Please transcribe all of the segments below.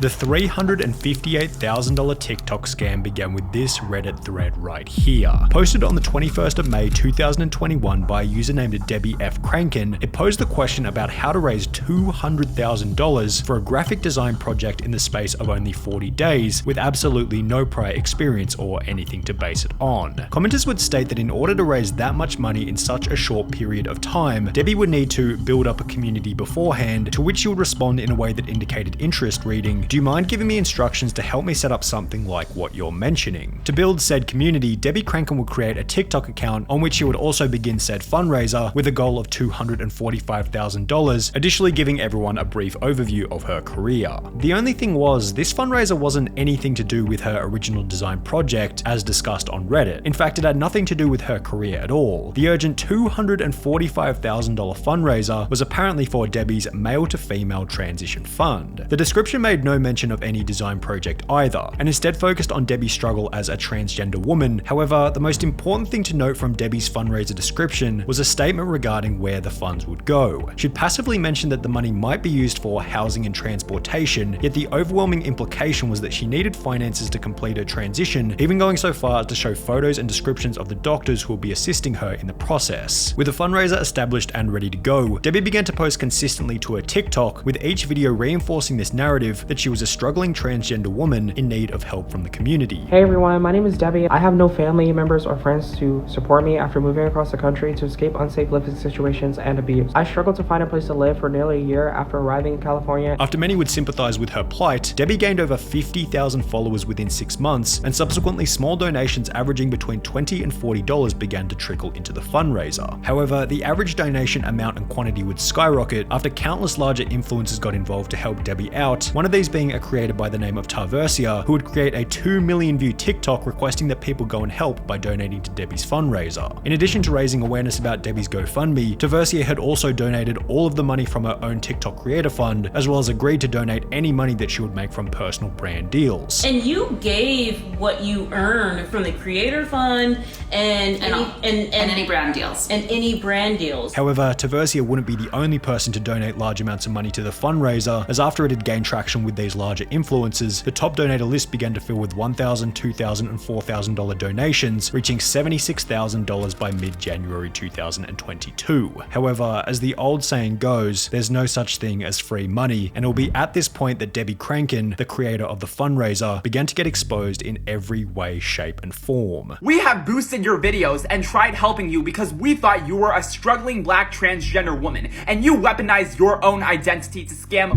The $358,000 TikTok scam began with this Reddit thread right here. Posted on the 21st of May 2021 by a user named Debbie F. Crankin, it posed the question about how to raise $200,000 for a graphic design project in the space of only 40 days with absolutely no prior experience or anything to base it on. Commenters would state that in order to raise that much money in such a short period of time, Debbie would need to build up a community beforehand, to which she would respond in a way that indicated interest, reading, "Do you mind giving me instructions to help me set up something like what you're mentioning?" To build said community, Debbie Crankin would create a TikTok account on which she would also begin said fundraiser with a goal of $245,000, additionally giving everyone a brief overview of her career. The only thing was, this fundraiser wasn't anything to do with her original design project as discussed on Reddit. In fact, it had nothing to do with her career at all. The urgent $245,000 fundraiser was apparently for Debbie's male to female transition fund. The description made no mention of any design project either, and instead focused on Debbie's struggle as a transgender woman. However, the most important thing to note from Debbie's fundraiser description was a statement regarding where the funds would go. She'd passively mentioned that the money might be used for housing and transportation, yet the overwhelming implication was that she needed finances to complete her transition, even going so far as to show photos and descriptions of the doctors who will be assisting her in the process. With the fundraiser established and ready to go, Debbie began to post consistently to her TikTok, with each video reinforcing this narrative that she was a struggling transgender woman in need of help from the community. Hey everyone, my name is Debbie. I have no family members or friends to support me after moving across the country to escape unsafe living situations and abuse. I struggled to find a place to live for nearly a year after arriving in California. After many would sympathize with her plight, Debbie gained over 50,000 followers within 6 months, and subsequently small donations averaging between $20 and $40 began to trickle into the fundraiser. However, the average donation amount and quantity would skyrocket after countless larger influencers got involved to help Debbie out, one of these being a creator by the name of Tarversia, who would create a 2 million view TikTok requesting that people go and help by donating to Debbie's fundraiser. In addition to raising awareness about Debbie's GoFundMe, Tarversia had also donated all of the money from her own TikTok creator fund, as well as agreed to donate any money that she would make from personal brand deals. And you gave what you earned from the creator fund and any brand deals. And any brand deals. However, Tarversia wouldn't be the only person to donate large amounts of money to the fundraiser, as after it had gained traction with these larger influencers, the top donor list began to fill with $1,000, $2,000, and $4,000 donations, reaching $76,000 by mid-January 2022. However, as the old saying goes, there's no such thing as free money, and it will be at this point that Debbie Crankin, the creator of the fundraiser, began to get exposed in every way, shape, and form. We have boosted your videos and tried helping you because we thought you were a struggling black transgender woman, and you weaponized your own identity to scam.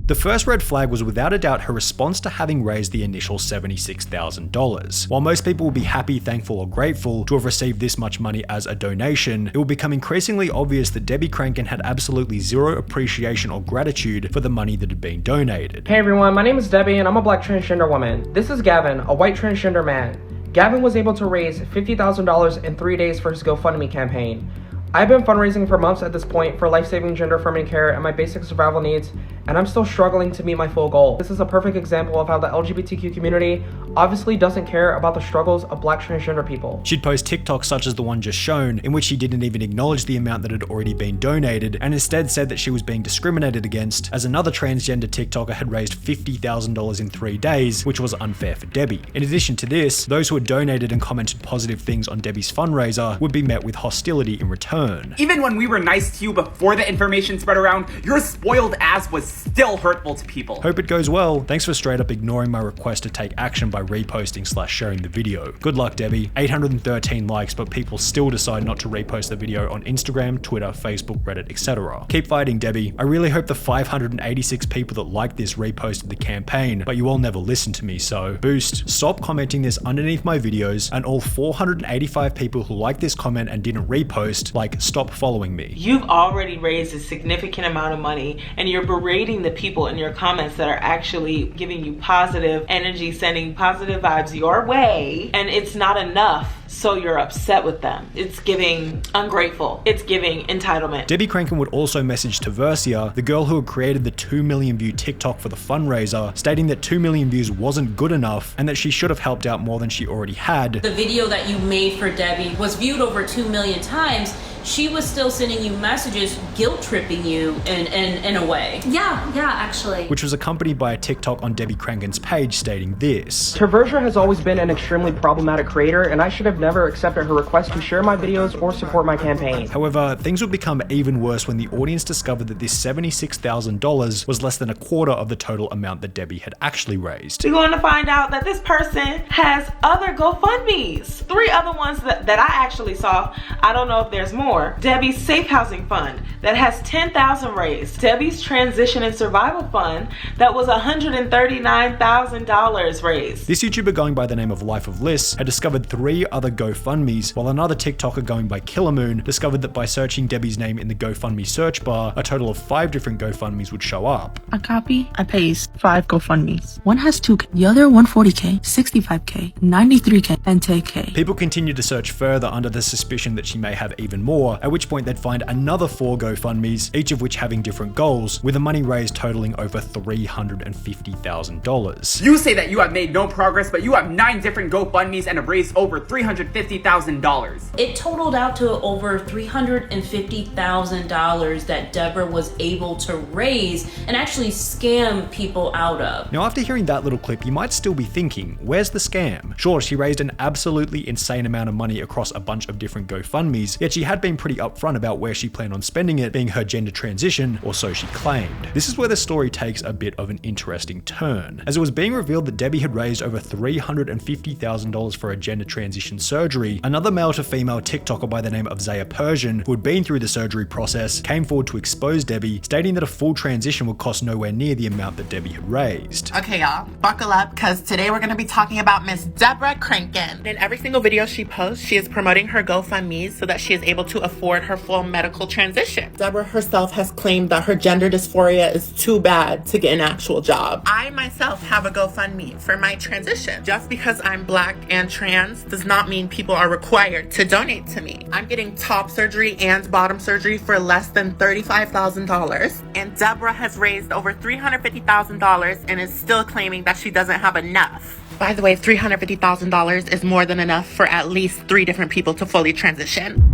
The first red flag was without a doubt her response to having raised the initial $76,000. While most people will be happy, thankful, or grateful to have received this much money as a donation, it will become increasingly obvious that Debbie Crankin had absolutely zero appreciation or gratitude for the money that had been donated. Hey everyone, my name is Debbie and I'm a black transgender woman. This is Gavin, a white transgender man. Gavin was able to raise $50,000 in 3 days for his GoFundMe campaign. I've been fundraising for months at this point for life-saving gender-affirming care and my basic survival needs, and I'm still struggling to meet my full goal. This is a perfect example of how the LGBTQ community obviously doesn't care about the struggles of black transgender people. She'd post TikToks such as the one just shown, in which she didn't even acknowledge the amount that had already been donated, and instead said that she was being discriminated against, as another transgender TikToker had raised $50,000 in 3 days, which was unfair for Debbie. In addition to this, those who had donated and commented positive things on Debbie's fundraiser would be met with hostility in return. Even when we were nice to you before the information spread around, your spoiled ass was still hurtful to people. Hope it goes well. Thanks for straight up ignoring my request to take action by reposting/sharing the video. Good luck, Debbie. 813 likes, but people still decide not to repost the video on Instagram, Twitter, Facebook, Reddit, etc. Keep fighting, Debbie. I really hope the 586 people that liked this reposted the campaign, but you all never listened to me, so boost. Stop commenting this underneath my videos, and all 485 people who liked this comment and didn't repost, stop following me. You've already raised a significant amount of money and you're berating the people in your comments that are actually giving you positive energy, sending positive vibes your way, and it's not enough. so you're upset with them. It's giving ungrateful. It's giving entitlement. Debbie Crankin would also message Taversia, the girl who had created the 2 million view TikTok for the fundraiser, stating that 2 million views wasn't good enough and that she should have helped out more than she already had. The video that you made for Debbie was viewed over 2 million times. She was still sending you messages, guilt tripping you in a way. Yeah, actually. Which was accompanied by a TikTok on Debbie Crankin's page stating this. Taversia has always been an extremely problematic creator, and I should have never accepted her request to share my videos or support my campaign. However, things would become even worse when the audience discovered that this $76,000 was less than a quarter of the total amount that Debbie had actually raised. We're going to find out that this person has other GoFundMes. 3 other ones that I actually saw. I don't know if there's more. Debbie's Safe Housing Fund that has $10,000 raised. Debbie's Transition and Survival Fund that was $139,000 raised. This YouTuber going by the name of Life of Liz had discovered 3 other GoFundMes, while another TikToker going by Killermoon discovered that by searching Debbie's name in the GoFundMe search bar, a total of 5 different GoFundMes would show up. I copy, I paste 5 GoFundMes. One has 2K, the other 140K, 65K, 93K, and 10K. People continued to search further under the suspicion that she may have even more, at which point they'd find another 4 GoFundMes, each of which having different goals, with the money raised totaling over $350,000. You say that you have made no progress, but you have 9 different GoFundMes and have raised over $350,000. It totaled out to over $350,000 that Deborah was able to raise and actually scam people out of. Now, after hearing that little clip, you might still be thinking, where's the scam? Sure, she raised an absolutely insane amount of money across a bunch of different GoFundMes, yet she had been pretty upfront about where she planned on spending it, being her gender transition, or so she claimed. This is where the story takes a bit of an interesting turn, as it was being revealed that Debbie had raised over $350,000 for a gender transition surgery. Another male to female TikToker by the name of Zaya Persian, who had been through the surgery process, came forward to expose Debbie, stating that a full transition would cost nowhere near the amount that Debbie had raised. Okay, y'all, buckle up, because today we're going to be talking about Miss Deborah Crankin. In every single video she posts, she is promoting her GoFundMes so that she is able to afford her full medical transition. Deborah herself has claimed that her gender dysphoria is too bad to get an actual job. I myself have a GoFundMe for my transition. Just because I'm Black and trans does not mean people are required to donate to me. I'm getting top surgery and bottom surgery for less than $35,000, and Deborah has raised over $350,000 and is still claiming that she doesn't have enough. By the way, $350,000 is more than enough for at least 3 different people to fully transition.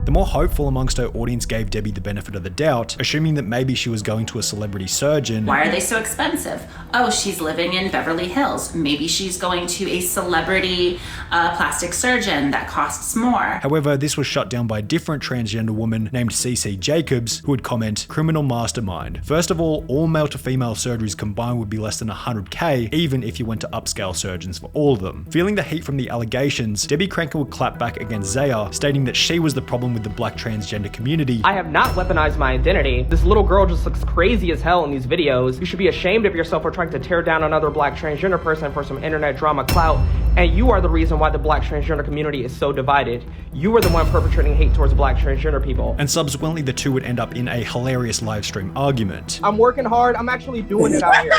The more hopeful amongst her audience gave Debbie the benefit of the doubt, assuming that maybe she was going to a celebrity surgeon. Why are they so expensive? Oh, she's living in Beverly Hills. Maybe she's going to a celebrity plastic surgeon that costs more. However, this was shut down by a different transgender woman named CC Jacobs, who would comment, "Criminal mastermind. First of all male to female surgeries combined would be less than $100K, even if you went to upscale surgeons for all of them." Feeling the heat from the allegations, Debbie Crankin would clap back against Zaya, stating that she was the problem with the Black transgender community. I have not weaponized my identity. This little girl just looks crazy as hell in these videos. You should be ashamed of yourself for trying to tear down another Black transgender person for some internet drama clout, and you are the reason why the Black transgender community is so divided. You were the one perpetrating hate towards Black transgender people. And subsequently, the two would end up in a hilarious live stream argument. I'm working hard. I'm actually doing it out here.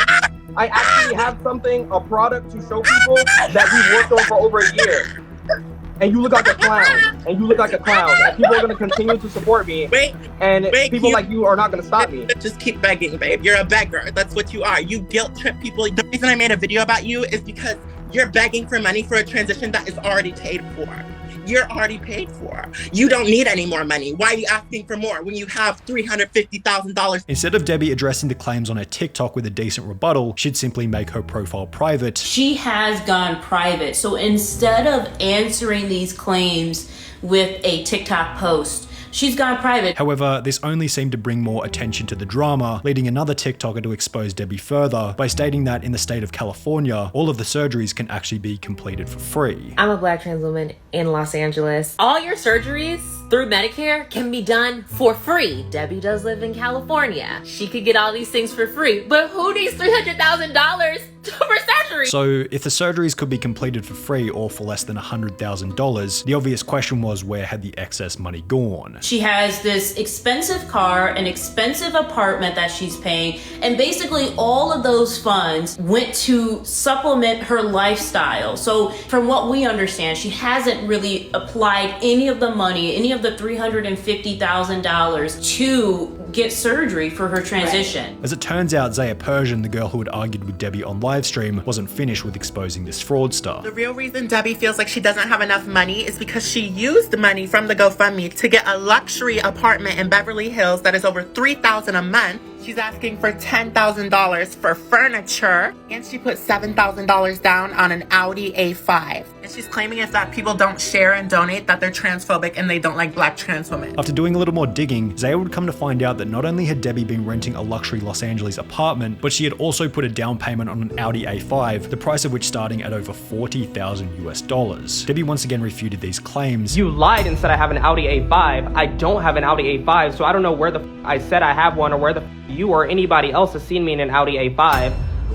I actually have something, a product to show people that we worked on for over a year. And you look like a clown. And you look like a clown. And people are going to continue to support me. And people like you are not going to stop me. Just keep begging, babe. You're a beggar. That's what you are. You guilt trip people. The reason I made a video about you is because you're begging for money for a transition that is already paid for. You're already paid for. You don't need any more money. Why are you asking for more when you have $350,000? Instead of Debbie addressing the claims on her TikTok with a decent rebuttal, she'd simply make her profile private. She has gone private. So instead of answering these claims with a TikTok post, she's gone private. However, this only seemed to bring more attention to the drama, leading another TikToker to expose Debbie further by stating that in the state of California, all of the surgeries can actually be completed for free. I'm a Black trans woman in Los Angeles. All your surgeries through Medicare can be done for free. Debbie does live in California. She could get all these things for free, but who needs $300,000 for surgery. So if the surgeries could be completed for free or for less than $100,000, the obvious question was, where had the excess money gone? She has this expensive car, an expensive apartment that she's paying, and basically all of those funds went to supplement her lifestyle. So from what we understand, she hasn't really applied any of the money, any of the $350,000 to get surgery for her transition. As it turns out, Zaya Persian, the girl who had argued with Debbie on livestream, wasn't finished with exposing this fraudster. The real reason Debbie feels like she doesn't have enough money is because she used the money from the GoFundMe to get a luxury apartment in Beverly Hills that is over $3,000 a month. She's asking for $10,000 for furniture, and she put $7,000 down on an Audi A5. And she's claiming if that people don't share and donate, that they're transphobic and they don't like black trans women. After doing a little more digging, Zaya would come to find out that not only had Debbie been renting a luxury Los Angeles apartment, but she had also put a down payment on an Audi A5, the price of which starting at over $40,000 US. Debbie once again refuted these claims. You lied and said I have an Audi A5. I don't have an Audi A5, so I don't know where the I said I have one or where the you or anybody else has seen me in an Audi A5.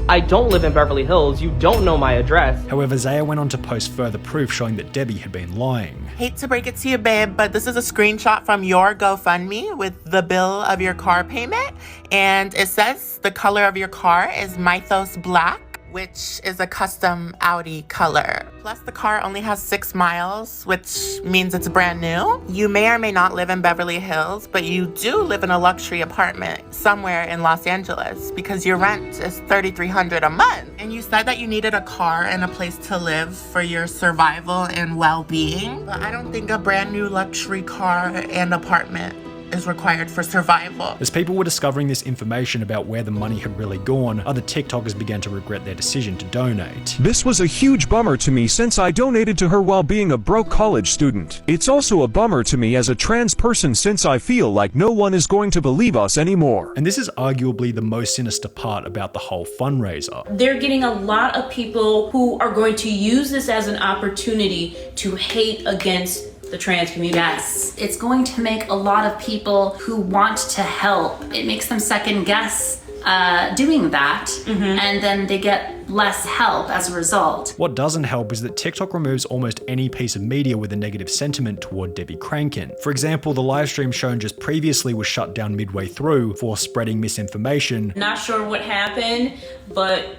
I don't live in Beverly Hills. You don't know my address. However, Zaya went on to post further proof showing that Debbie had been lying. Hate to break it to you, babe, but this is a screenshot from your GoFundMe with the bill of your car payment. And it says the color of your car is Mythos Black, which is a custom Audi color. Plus, the car only has 6 miles, which means it's brand new. You may or may not live in Beverly Hills, but you do live in a luxury apartment somewhere in Los Angeles because your rent is $3,300 a month. And you said that you needed a car and a place to live for your survival and well-being. But I don't think a brand new luxury car and apartment is required for survival. As people were discovering this information about where the money had really gone, other TikTokers began to regret their decision to donate. This was a huge bummer to me since I donated to her while being a broke college student. It's also a bummer to me as a trans person since I feel like no one is going to believe us anymore. And this is arguably the most sinister part about the whole fundraiser. They're getting a lot of people who are going to use this as an opportunity to hate against the trans community. Yes, it's going to make a lot of people who want to help, it makes them second guess doing that, and then they get less help as a result. What doesn't help is that TikTok removes almost any piece of media with a negative sentiment toward Debbie Crankin. For example, the live stream shown just previously was shut down midway through for spreading misinformation. Not sure what happened, but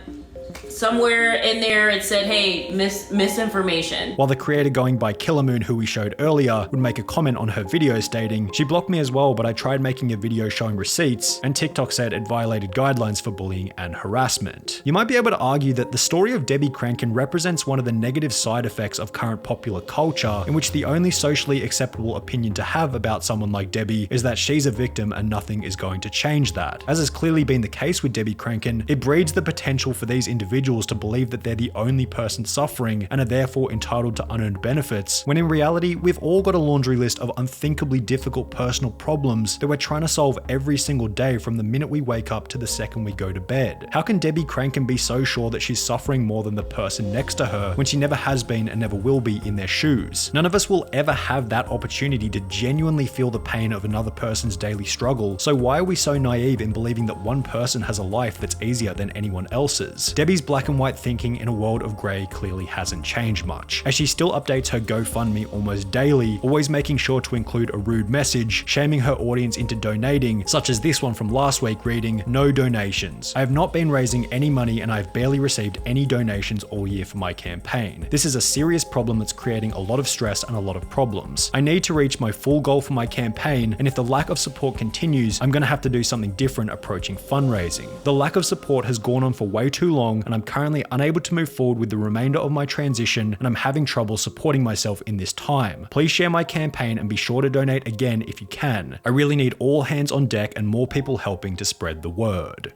somewhere in there it said, hey, misinformation. While the creator going by Killermoon, who we showed earlier, would make a comment on her video stating, "She blocked me as well, but I tried making a video showing receipts," and TikTok said it violated guidelines for bullying and harassment. You might be able to argue that the story of Debbie Crankin represents one of the negative side effects of current popular culture, in which the only socially acceptable opinion to have about someone like Debbie is that she's a victim and nothing is going to change that. As has clearly been the case with Debbie Crankin, it breeds the potential for these individuals to believe that they're the only person suffering and are therefore entitled to unearned benefits, when in reality, we've all got a laundry list of unthinkably difficult personal problems that we're trying to solve every single day from the minute we wake up to the second we go to bed. How can Debbie Crankin be so sure that she's suffering more than the person next to her when she never has been and never will be in their shoes? None of us will ever have that opportunity to genuinely feel the pain of another person's daily struggle, so why are we so naive in believing that one person has a life that's easier than anyone else's? Debbie's black and white thinking in a world of grey clearly hasn't changed much, as she still updates her GoFundMe almost daily, always making sure to include a rude message, shaming her audience into donating, such as this one from last week reading, "No donations. I have not been raising any money and I have barely received any donations all year for my campaign. This is a serious problem that's creating a lot of stress and a lot of problems. I need to reach my full goal for my campaign, and if the lack of support continues, I'm going to have to do something different approaching fundraising. The lack of support has gone on for way too long, and I'm currently unable to move forward with the remainder of my transition, and I'm having trouble supporting myself in this time. Please share my campaign and be sure to donate again if you can. I really need all hands on deck and more people helping to spread the word."